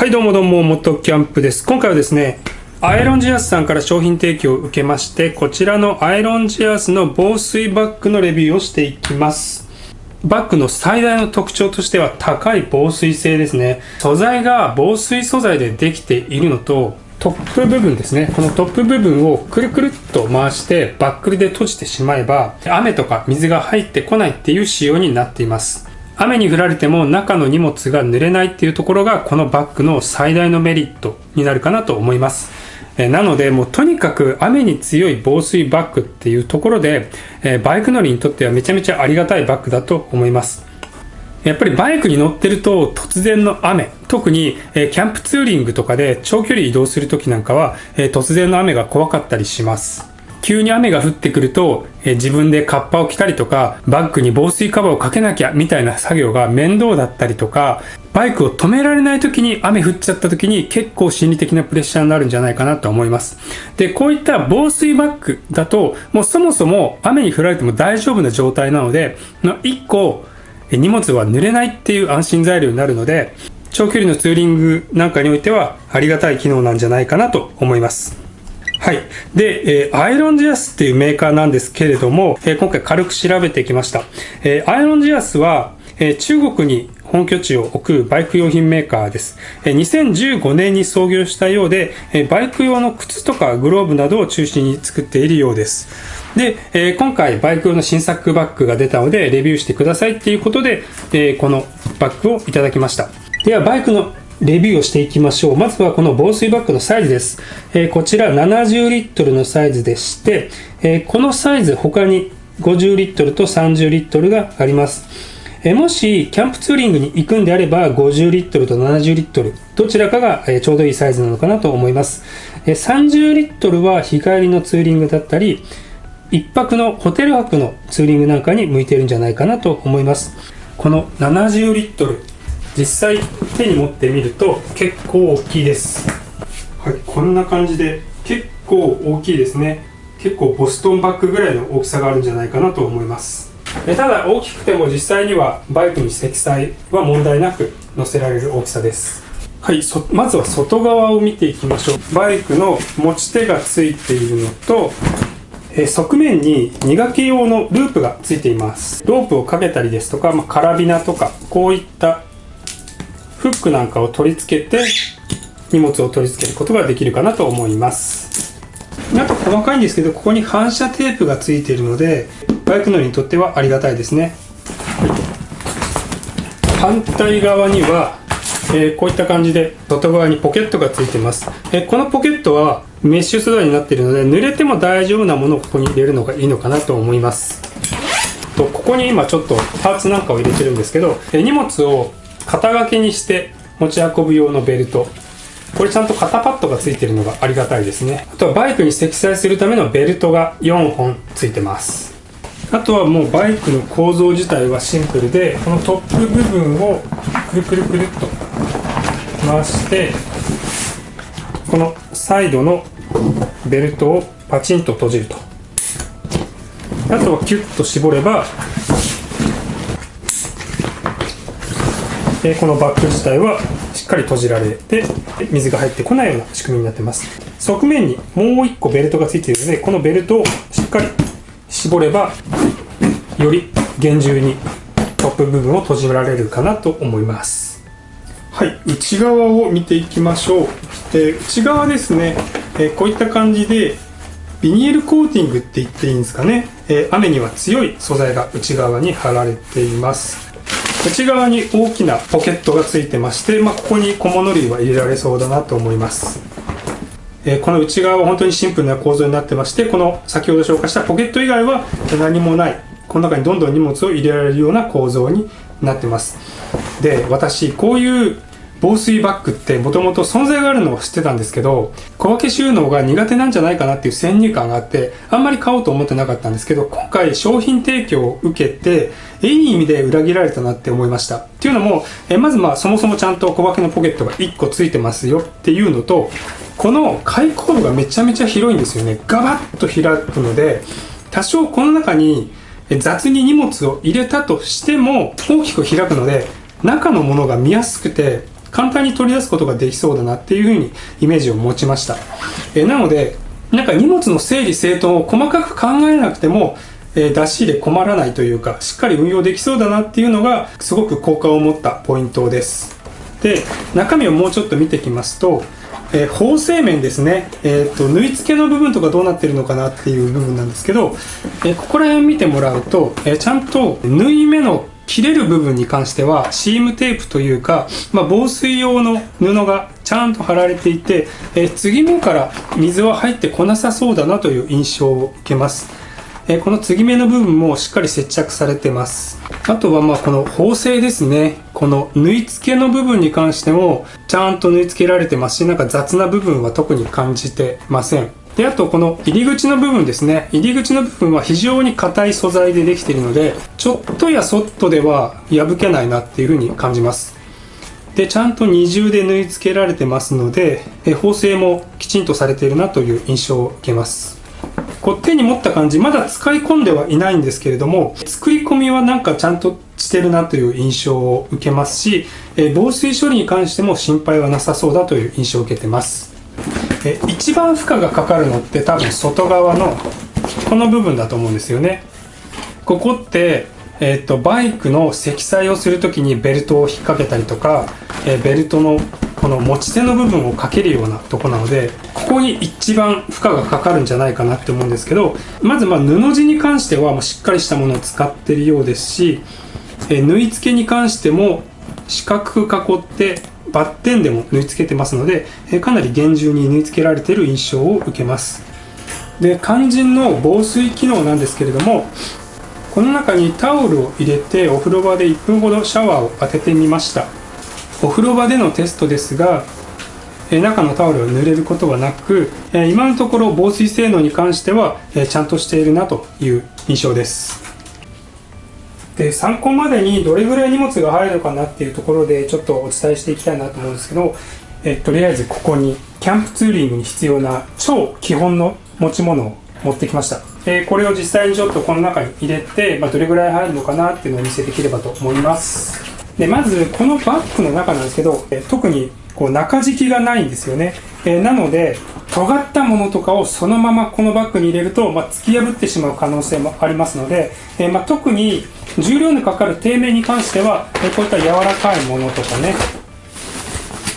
はいどうもどうも、元キャンプです。今回はですね、アイロンジアスさんから商品提供を受けまして、こちらのアイロンジアスの防水バッグのレビューをしていきます。バッグの最大の特徴としては高い防水性ですね。素材が防水素材でできているのと、トップ部分ですね。このトップ部分をくるくるっと回してバックルで閉じてしまえば、雨とか水が入ってこないっていう仕様になっています。雨に降られても中の荷物が濡れないっていうところがこのバッグの最大のメリットになるかなと思います。なのでもうとにかく雨に強い防水バッグっていうところでバイク乗りにとってはめちゃめちゃありがたいバッグだと思います。やっぱりバイクに乗ってると突然の雨、特にキャンプツーリングとかで長距離移動するときなんかは突然の雨が怖かったりします。急に雨が降ってくると自分でカッパを着たりとかバッグに防水カバーをかけなきゃみたいな作業が面倒だったりとか、バイクを止められない時に雨降っちゃった時に結構心理的なプレッシャーになるんじゃないかなと思います。で、こういった防水バッグだともうそもそも雨に降られても大丈夫な状態なので、1個荷物は濡れないっていう安心材料になるので、長距離のツーリングなんかにおいてはありがたい機能なんじゃないかなと思います。はい。で、アイロンジアスっていうメーカーなんですけれども、今回軽く調べてきました。アイロンジアスは、中国に本拠地を置くバイク用品メーカーです。2015年に創業したようで、バイク用の靴とかグローブなどを中心に作っているようです。で、今回バイク用の新作バッグが出たのでレビューしてくださいっていうことで、このバッグをいただきました。ではバイクのレビューをしていきましょう。まずはこの防水バッグのサイズです。こちら70リットルのサイズでして、このサイズ他に50リットルと30リットルがあります。もしキャンプツーリングに行くんであれば50リットルと70リットルどちらかがちょうどいいサイズなのかなと思います。30リットルは日帰りのツーリングだったり一泊のホテル泊のツーリングなんかに向いてるんじゃないかなと思います。この70リットル実際手に持ってみると結構大きいです。はい、こんな感じで結構大きいですね。結構ボストンバッグぐらいの大きさがあるんじゃないかなと思います。ただ大きくても実際にはバイクに積載は問題なく乗せられる大きさです。はい、まずは外側を見ていきましょう。バイクの持ち手がついているのと側面に磨き用のループがついています。ロープをかけたりですとか、カラビナとかこういったフックなんかを取り付けて荷物を取り付けることができるかなと思います。あと細かいんですけど、ここに反射テープがついているのでバイク乗りにとってはありがたいですね。反対側には、こういった感じで外側にポケットがついています。このポケットはメッシュ素材になっているので濡れても大丈夫なものをここに入れるのがいいのかなと思います。ここに今ちょっとパーツなんかを入れてるんですけど、荷物を肩掛けにして持ち運ぶ用のベルト、これちゃんと肩パッドがついているのがありがたいですね。あとはバイクに積載するためのベルトが4本ついてます。あとはもうバイクの構造自体はシンプルで、このトップ部分をくるくるくるっと回してこのサイドのベルトをパチンと閉じると、あとはキュッと絞ればこのバッグ自体はしっかり閉じられて水が入ってこないような仕組みになっています。側面にもう1個ベルトがついているので、このベルトをしっかり絞ればより厳重にトップ部分を閉じられるかなと思います。はい、内側を見ていきましょう。内側ですね、こういった感じでビニールコーティングって言っていいんですかね。雨には強い素材が内側に貼られています。内側に大きなポケットがついてまして、ここに小物類は入れられそうだなと思います。この内側は本当にシンプルな構造になってまして、この先ほど紹介したポケット以外は何もない、この中にどんどん荷物を入れられるような構造になってます。で、私こういう防水バッグってもともと存在があるのを知ってたんですけど、小分け収納が苦手なんじゃないかなっていう先入観があってあんまり買おうと思ってなかったんですけど、今回商品提供を受けていい意味で裏切られたなって思いました。っていうのもまずそもそもちゃんと小分けのポケットが1個ついてますよっていうのと、この開口部がめちゃめちゃ広いんですよね。ガバッと開くので、多少この中に雑に荷物を入れたとしても大きく開くので中のものが見やすくて簡単に取り出すことができそうだなっていうふうにイメージを持ちました。なのでなんか荷物の整理整頓を細かく考えなくても出し入れ困らないというか、しっかり運用できそうだなっていうのがすごく好感を持ったポイントです。で、中身をもうちょっと見ていきますと、縫製面ですね、縫い付けの部分とかどうなってるのかなっていう部分なんですけど、ここら辺見てもらうと、ちゃんと縫い目の切れる部分に関してはシームテープというか、防水用の布がちゃんと貼られていて、継ぎ目から水は入ってこなさそうだなという印象を受けます。この継ぎ目の部分もしっかり接着されてます。あとはこの縫製ですね。この縫い付けの部分に関してもちゃんと縫い付けられてますし、なんか雑な部分は特に感じてません。で、あとこの入り口の部分ですね。入り口の部分は非常に硬い素材でできているので、ちょっとやそっとでは破けないなっていう風に感じます。で、ちゃんと二重で縫い付けられてますので、縫製もきちんとされているなという印象を受けます。こう手に持った感じ、まだ使い込んではいないんですけれども、作り込みはなんかちゃんとしてるなという印象を受けますし、防水処理に関しても心配はなさそうだという印象を受けてます。一番負荷がかかるのって多分外側のこの部分だと思うんですよね。ここってバイクの積載をするときにベルトを引っ掛けたりとか、ベルトのこの持ち手の部分をかけるようなとこなので、ここに一番負荷がかかるんじゃないかなって思うんですけど、まず布地に関してはもうしっかりしたものを使っているようですし、縫い付けに関しても四角く囲ってバッテンでも縫い付けてますので、かなり厳重に縫い付けられている印象を受けます。で、肝心の防水機能なんですけれども、この中にタオルを入れてお風呂場で1分ほどシャワーを当ててみました。お風呂場でのテストですが、中のタオルは濡れることはなく、今のところ防水性能に関してはちゃんとしているなという印象です。で、参考までにどれぐらい荷物が入るかなっていうところでちょっとお伝えしていきたいなと思うんですけど、とりあえずここにキャンプツーリングに必要な超基本の持ち物を持ってきました。これを実際にちょっとこの中に入れて、どれぐらい入るのかなっていうのを見せていければと思います。で、まずこのバッグの中なんですけど、特にこう中敷きがないんですよね。なので尖ったものとかをそのままこのバッグに入れると、突き破ってしまう可能性もありますので、特に重量のかかる底面に関しては、こういった柔らかいものとかね、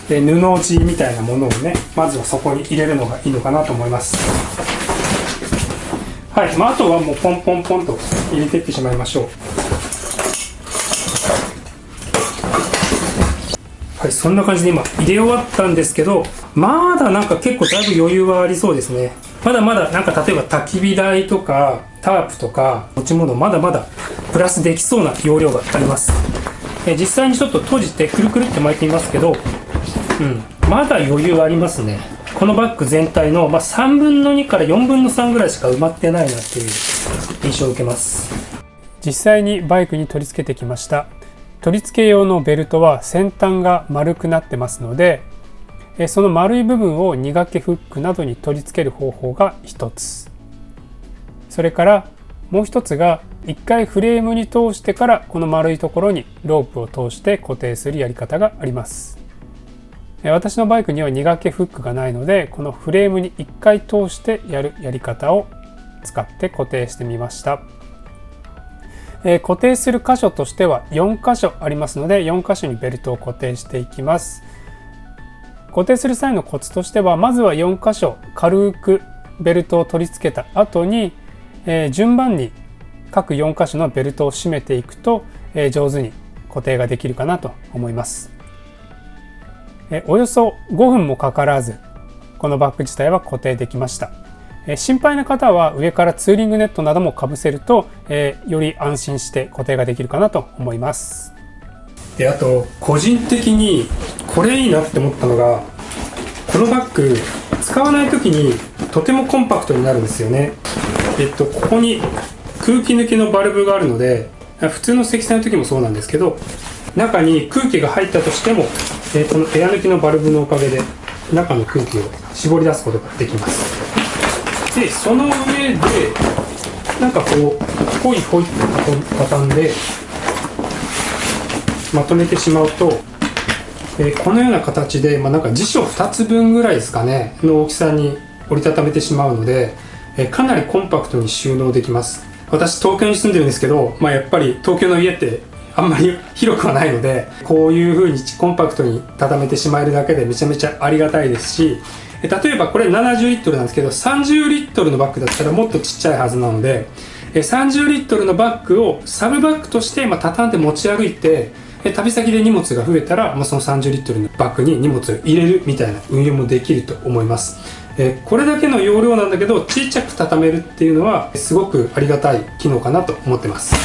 布地みたいなものをね、まずはそこに入れるのがいいのかなと思います。はい、あとはもうポンポンポンと入れていってしまいましょう。はい、そんな感じで今入れ終わったんですけど、まだなんか結構だいぶ余裕はありそうですね。まだまだなんか例えば焚き火台とかタープとか持ち物まだまだプラスできそうな容量があります。実際にちょっと閉じてくるくるって巻いてみますけど、まだ余裕ありますね。このバッグ全体の、3分の2から4分の3ぐらいしか埋まってないなっていう印象を受けます。実際にバイクに取り付けてきました。取り付け用のベルトは先端が丸くなってますので、その丸い部分を2掛けフックなどに取り付ける方法が一つ。それからもう一つが、一回フレームに通してからこの丸いところにロープを通して固定するやり方があります。私のバイクには2掛けフックがないので、このフレームに1回通してやるやり方を使って固定してみました。固定する箇所としては4箇所ありますので、4箇所にベルトを固定していきます。固定する際のコツとしては、まずは4箇所軽くベルトを取り付けた後に、順番に各4箇所のベルトを締めていくと、上手に固定ができるかなと思います。およそ5分もかからず、このバッグ自体は固定できました。心配な方は上からツーリングネットなどもかぶせると、より安心して固定ができるかなと思います。で、あと個人的にこれいいなって思ったのが、このバッグ使わない時にとてもコンパクトになるんですよね。ここに空気抜きのバルブがあるので、普通の積載の時もそうなんですけど、中に空気が入ったとしても、このエア抜きのバルブのおかげで中の空気を絞り出すことができます。で、その上でなんかこうホイホイって畳んでまとめてしまうと、このような形で、なんか辞書2つ分ぐらいですかねの大きさに折りたためてしまうので、かなりコンパクトに収納できます。私東京に住んでるんですけど、やっぱり東京の家ってあんまり広くはないので、こういう風にコンパクトに畳めてしまえるだけでめちゃめちゃありがたいですし、例えばこれ70リットルなんですけど、30リットルのバッグだったらもっとちっちゃいはずなので、30リットルのバッグをサブバッグとして畳んで持ち歩いて、旅先で荷物が増えたら、その30リットルのバッグに荷物を入れるみたいな運用もできると思います。これだけの容量なんだけどちっちゃく畳めるっていうのはすごくありがたい機能かなと思ってます。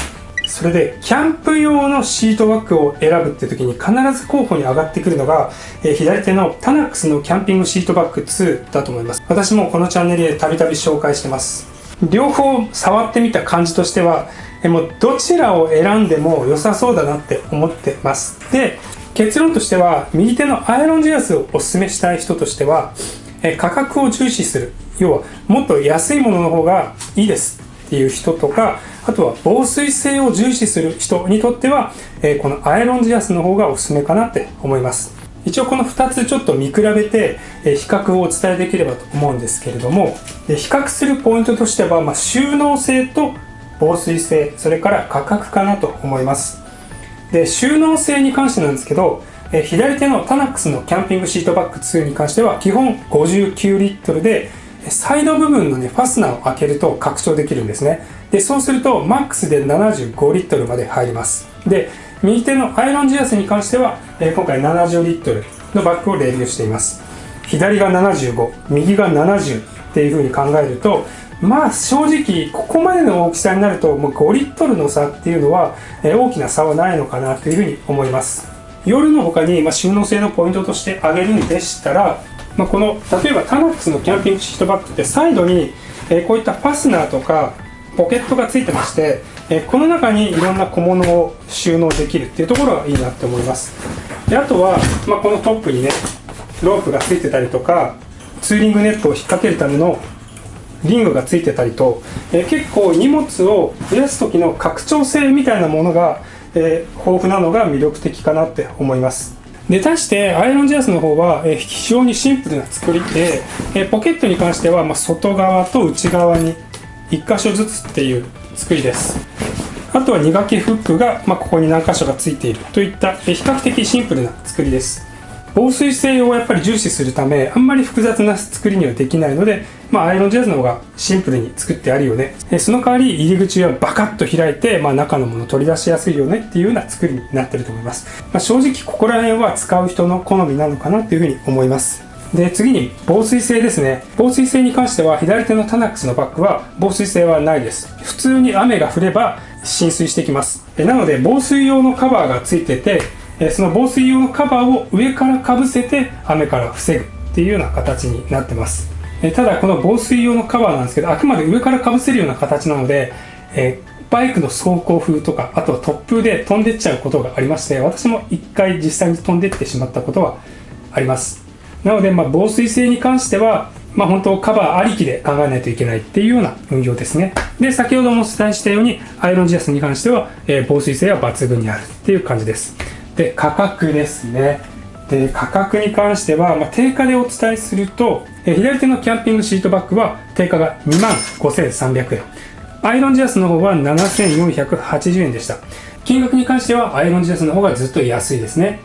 それでキャンプ用のシートバッグを選ぶって時に必ず候補に上がってくるのが、左手のタナックスのキャンピングシートバッグ2だと思います。私もこのチャンネルでたびたび紹介してます。両方触ってみた感じとしては、もうどちらを選んでも良さそうだなって思ってます。で、結論としては右手のアイロンジアスをおすすめしたい人としては、価格を重視する、要はもっと安いものの方がいいですっていう人とか、あとは防水性を重視する人にとっては、このアイロンジアスの方がおすすめかなって思います。一応この2つちょっと見比べて、比較をお伝えできればと思うんですけれども、比較するポイントとしては、収納性と防水性、それから価格かなと思います。で、収納性に関してなんですけど、左手のタナックスのキャンピングシートバッグ2に関しては基本59リットルで、サイド部分のねファスナーを開けると拡張できるんですね。で、そうするとマックスで75リットルまで入ります。で、右手のアイロンジアスに関しては、今回70リットルのバッグをレビューしています。左が75、右が70っていう風に考えると、正直ここまでの大きさになるともう5リットルの差っていうのは、大きな差はないのかなという風に思います。夜の他に、収納性のポイントとして挙げるんでしたら、この例えばタナックスのキャンピングシートバッグってサイドに、こういったファスナーとかポケットがついてまして、この中にいろんな小物を収納できるっていうところがいいなって思います。で、あとは、このトップにねロープがついてたりとか、ツーリングネットを引っ掛けるためのリングがついてたりと、結構荷物を増やす時の拡張性みたいなものが、豊富なのが魅力的かなって思います。で、対してアイロンジアスの方は、非常にシンプルな作りで、ポケットに関しては、外側と内側に1箇所ずつっていう作りです。あとは2掛けフックが、ここに何箇所かついているといった、比較的シンプルな作りです。防水性をやっぱり重視するため、あんまり複雑な作りにはできないので、アイロンジアスの方がシンプルに作ってあるよね。その代わり入り口はバカッと開いて、中のものを取り出しやすいよねっていうような作りになってると思います。正直ここら辺は使う人の好みなのかなっていうふうに思います。で、次に防水性ですね。防水性に関しては左手のタナックスのバッグは防水性はないです。普通に雨が降れば浸水してきます。なので防水用のカバーがついてて、その防水用のカバーを上からかぶせて雨から防ぐっていうような形になってます。ただこの防水用のカバーなんですけど、あくまで上からかぶせるような形なので、バイクの走行風とか、あとは突風で飛んでっちゃうことがありまして、私も一回実際に飛んでってしまったことはあります。なので、防水性に関しては、本当カバーありきで考えないといけないっていうような運用ですね。で、先ほどもお伝えしたようにアイロンジアスに関しては、防水性は抜群にあるっていう感じです。で、価格ですね。で、価格に関しては、定価でお伝えすると、左手のキャンピングシートバッグは定価が25,300円。アイロンジアスの方は7,480円でした。金額に関してはアイロンジアスの方がずっと安いですね。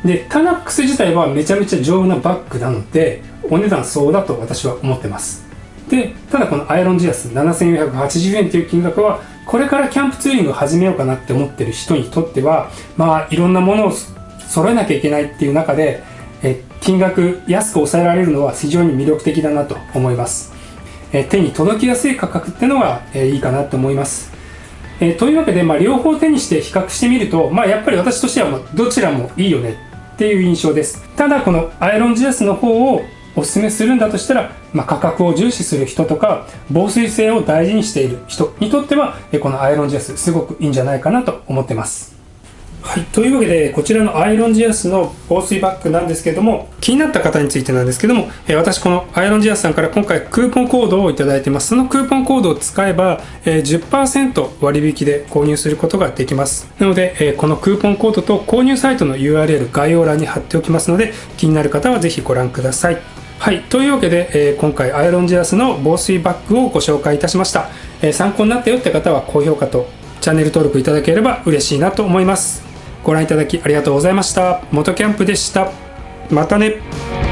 で、タナックス自体はめちゃめちゃ丈夫なバッグなので、お値段相応だと私は思ってます。で、ただこのアイロンジアス7,480円という金額は、これからキャンプツーリングを始めようかなって思ってる人にとっては、いろんなものを揃えなきゃいけないっていう中で、金額安く抑えられるのは非常に魅力的だなと思います。手に届きやすい価格っていうのが、いいかなと思います。というわけで、両方手にして比較してみると、やっぱり私としてはどちらもいいよねっていう印象です。ただこのアイロンジアスの方をおすすめするんだとしたら、価格を重視する人とか防水性を大事にしている人にとっては、このアイロンジアスすごくいいんじゃないかなと思ってます。はい、というわけでこちらのアイロンジアスの防水バッグなんですけども、気になった方についてなんですけども、私このアイロンジアスさんから今回クーポンコードをいただいてます。そのクーポンコードを使えば、10% 割引で購入することができます。なので、このクーポンコードと購入サイトの URL 概要欄に貼っておきますので、気になる方はぜひご覧ください。はい、というわけで、今回アイロンジアスの防水バッグをご紹介いたしました。参考になったよって方は高評価とチャンネル登録いただければ嬉しいなと思います。ご覧いただきありがとうございました。元キャンプでした。またね。